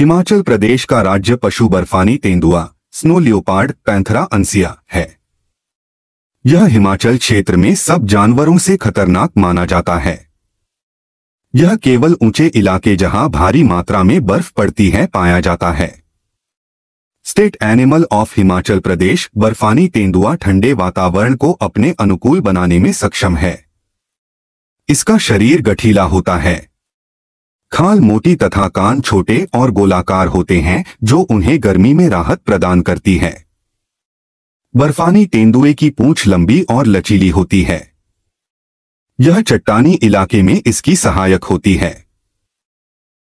हिमाचल प्रदेश का राज्य पशु बर्फानी तेंदुआ स्नो लियोपार्ड पैंथरा अंसिया है। यह हिमाचल क्षेत्र में सब जानवरों से खतरनाक माना जाता है। यह केवल ऊंचे इलाके जहां भारी मात्रा में बर्फ पड़ती है पाया जाता है। State animal of Himachal Pradesh बर्फानी तेंदुआ ठंडे वातावरण को अपने अनुकूल बनाने में सक्षम है। इसका शरीर गठीला होता है, खाल मोटी तथा कान छोटे और गोलाकार होते हैं जो उन्हें गर्मी में राहत प्रदान करती है। बर्फानी तेंदुए की पूंछ लंबी और लचीली होती है। यह चट्टानी इलाके में इसकी सहायक होती है।